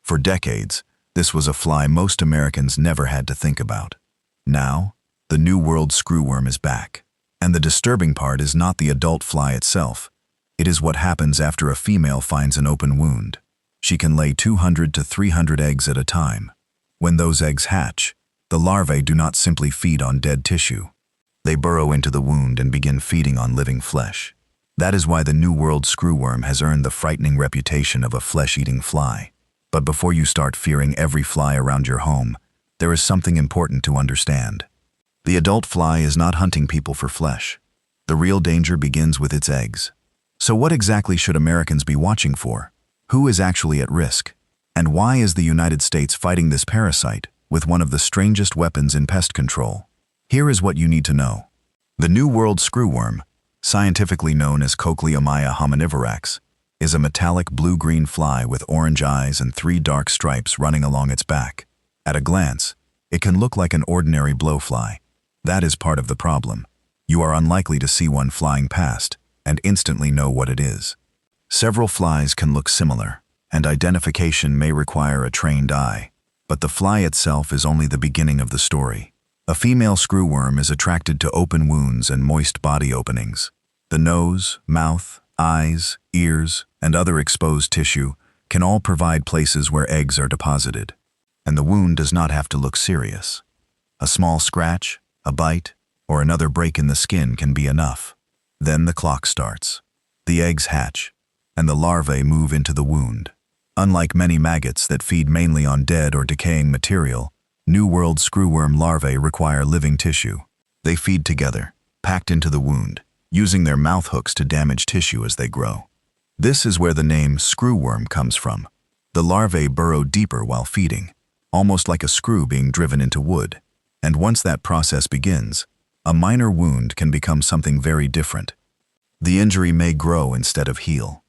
For decades, this was a fly most Americans never had to think about. Now, the New World screwworm is back. And the disturbing part is not the adult fly itself. It is what happens after a female finds an open wound. She can lay 200 to 300 eggs at a time. When those eggs hatch, the larvae do not simply feed on dead tissue. They burrow into the wound and begin feeding on living flesh. That is why the New World screwworm has earned the frightening reputation of a flesh-eating fly. But before you start fearing every fly around your home, there is something important to understand. The adult fly is not hunting people for flesh. The real danger begins with its eggs. So what exactly should Americans be watching for? Who is actually at risk? And why is the United States fighting this parasite with one of the strangest weapons in pest control? Here is what you need to know. The New World screwworm, scientifically known as Cochliomyia hominivorax, is a metallic blue-green fly with orange eyes and 3 dark stripes running along its back. At a glance, it can look like an ordinary blowfly. That is part of the problem. You are unlikely to see one flying past and instantly know what it is. Several flies can look similar, and identification may require a trained eye. But the fly itself is only the beginning of the story. A female screwworm is attracted to open wounds and moist body openings. The nose, mouth, eyes, ears, and other exposed tissue can all provide places where eggs are deposited. And the wound does not have to look serious. A small scratch, a bite, or another break in the skin can be enough. Then the clock starts. The eggs hatch, and the larvae move into the wound. Unlike many maggots that feed mainly on dead or decaying material, New World screwworm larvae require living tissue. They feed together, packed into the wound, using their mouth hooks to damage tissue as they grow. This is where the name screwworm comes from. The larvae burrow deeper while feeding, almost like a screw being driven into wood. And once that process begins, a minor wound can become something very different. The injury may grow instead of heal.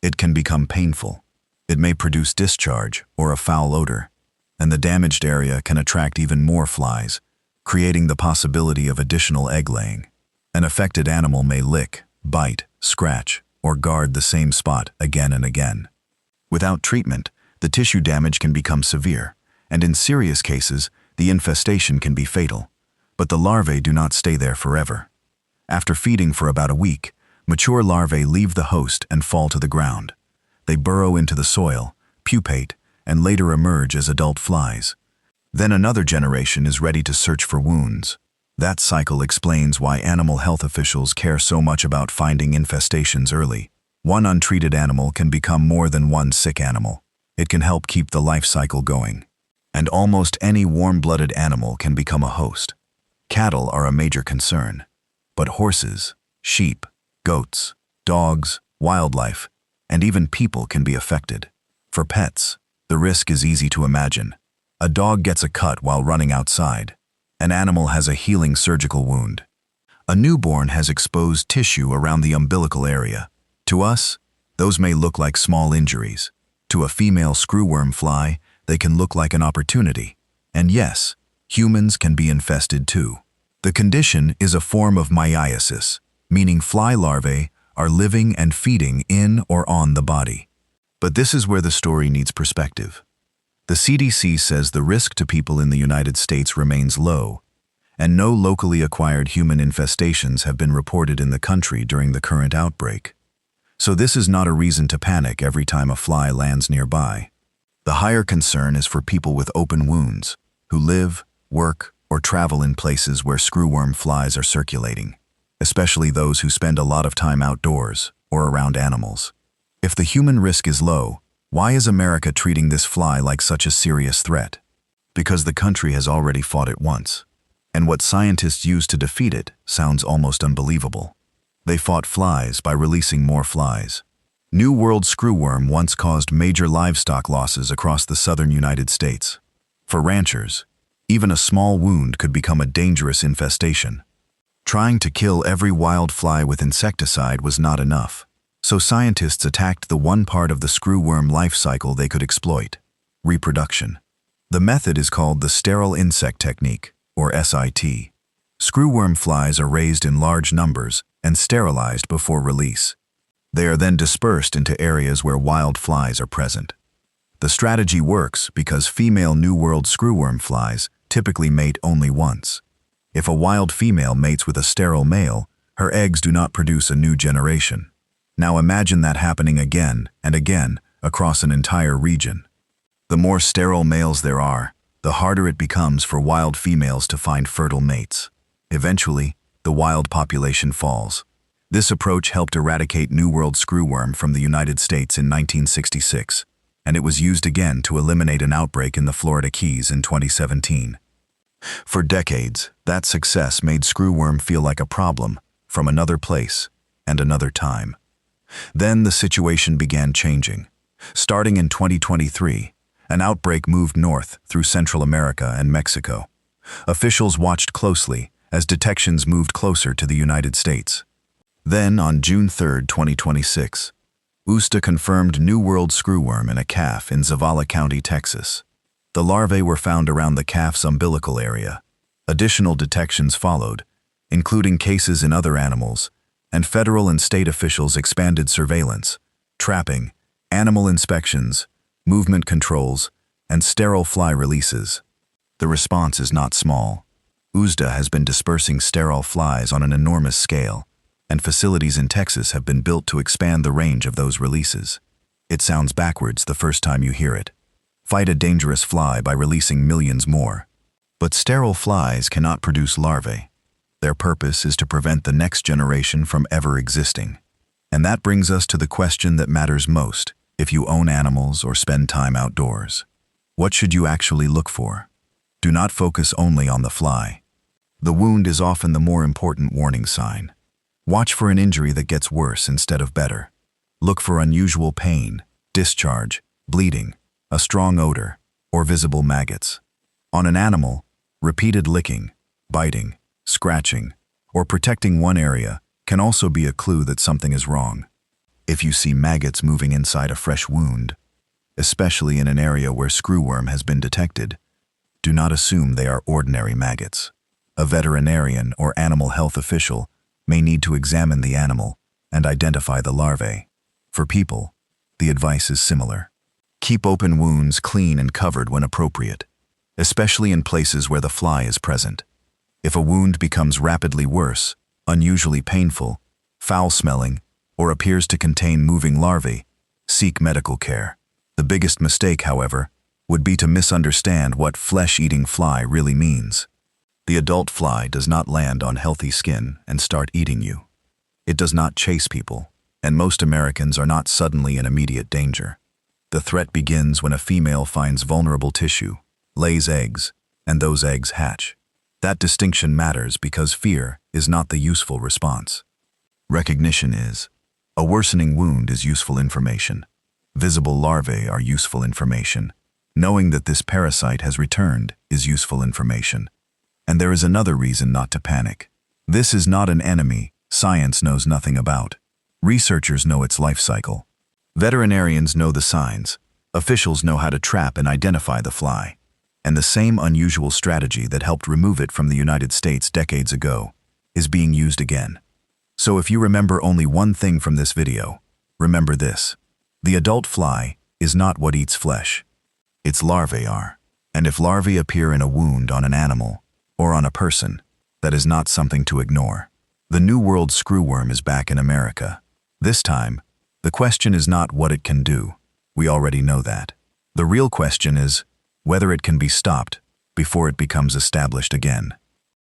It can become painful. It may produce discharge or a foul odor, and the damaged area can attract even more flies, creating the possibility of additional egg laying. An affected animal may lick, bite, scratch, or guard the same spot again and again. Without treatment, the tissue damage can become severe, and in serious cases, the infestation can be fatal. But the larvae do not stay there forever. After feeding for about a week, mature larvae leave the host and fall to the ground. They burrow into the soil, pupate, and later emerge as adult flies. Then another generation is ready to search for wounds. That cycle explains why animal health officials care so much about finding infestations early. One untreated animal can become more than one sick animal. It can help keep the life cycle going. And almost any warm-blooded animal can become a host. Cattle are a major concern, but horses, sheep, goats, dogs, wildlife, and even people can be affected. For pets, the risk is easy to imagine. A dog gets a cut while running outside. An animal has a healing surgical wound. A newborn has exposed tissue around the umbilical area. To us, those may look like small injuries. To a female screwworm fly, they can look like an opportunity. And yes, humans can be infested too. The condition is a form of myiasis, meaning fly larvae are living and feeding in or on the body. But this is where the story needs perspective. The CDC says the risk to people in the United States remains low, and no locally acquired human infestations have been reported in the country during the current outbreak. So this is not a reason to panic every time a fly lands nearby. The higher concern is for people with open wounds, who live, work, or travel in places where screwworm flies are circulating, especially those who spend a lot of time outdoors or around animals. If the human risk is low, why is America treating this fly like such a serious threat? Because the country has already fought it once. And what scientists use to defeat it sounds almost unbelievable. They fought flies by releasing more flies. New World screwworm once caused major livestock losses across the southern United States. For ranchers, even a small wound could become a dangerous infestation. Trying to kill every wild fly with insecticide was not enough. So scientists attacked the one part of the screwworm life cycle they could exploit: reproduction. The method is called the Sterile Insect Technique, or SIT. Screwworm flies are raised in large numbers and sterilized before release. They are then dispersed into areas where wild flies are present. The strategy works because female New World screwworm flies typically mate only once. If a wild female mates with a sterile male, her eggs do not produce a new generation. Now imagine that happening again and again across an entire region. The more sterile males there are, the harder it becomes for wild females to find fertile mates. Eventually, the wild population falls. This approach helped eradicate New World screwworm from the United States in 1966, and it was used again to eliminate an outbreak in the Florida Keys in 2017. For decades, that success made screwworm feel like a problem from another place and another time. Then the situation began changing. Starting in 2023, an outbreak moved north through Central America and Mexico. Officials watched closely as detections moved closer to the United States. Then, on June 3, 2026, USDA confirmed New World screwworm in a calf in Zavala County, Texas. The larvae were found around the calf's umbilical area. Additional detections followed, including cases in other animals, and federal and state officials expanded surveillance, trapping, animal inspections, movement controls, and sterile fly releases. The response is not small. USDA has been dispersing sterile flies on an enormous scale, and facilities in Texas have been built to expand the range of those releases. It sounds backwards the first time you hear it. Fight a dangerous fly by releasing millions more. But sterile flies cannot produce larvae. Their purpose is to prevent the next generation from ever existing. And that brings us to the question that matters most if you own animals or spend time outdoors. What should you actually look for? Do not focus only on the fly. The wound is often the more important warning sign. Watch for an injury that gets worse instead of better. Look for unusual pain, discharge, bleeding, a strong odor, or visible maggots. On an animal, repeated licking, biting, scratching, or protecting one area can also be a clue that something is wrong. If you see maggots moving inside a fresh wound, especially in an area where screwworm has been detected, do not assume they are ordinary maggots. A veterinarian or animal health official may need to examine the animal and identify the larvae. For people, the advice is similar. Keep open wounds clean and covered when appropriate, especially in places where the fly is present. If a wound becomes rapidly worse, unusually painful, foul-smelling, or appears to contain moving larvae, seek medical care. The biggest mistake, however, would be to misunderstand what flesh-eating fly really means. The adult fly does not land on healthy skin and start eating you. It does not chase people, and most Americans are not suddenly in immediate danger. The threat begins when a female finds vulnerable tissue, lays eggs, and those eggs hatch. That distinction matters because fear is not the useful response. Recognition is. A worsening wound is useful information. Visible larvae are useful information. Knowing that this parasite has returned is useful information. And there is another reason not to panic. This is not an enemy science knows nothing about. Researchers know its life cycle. Veterinarians know the signs. Officials know how to trap and identify the fly. And the same unusual strategy that helped remove it from the United States decades ago is being used again. So if you remember only one thing from this video, remember this. The adult fly is not what eats flesh. Its larvae are. And if larvae appear in a wound on an animal or on a person, that is not something to ignore. The New World screwworm is back in America. This time, the question is not what it can do. We already know that. The real question is whether it can be stopped before it becomes established again.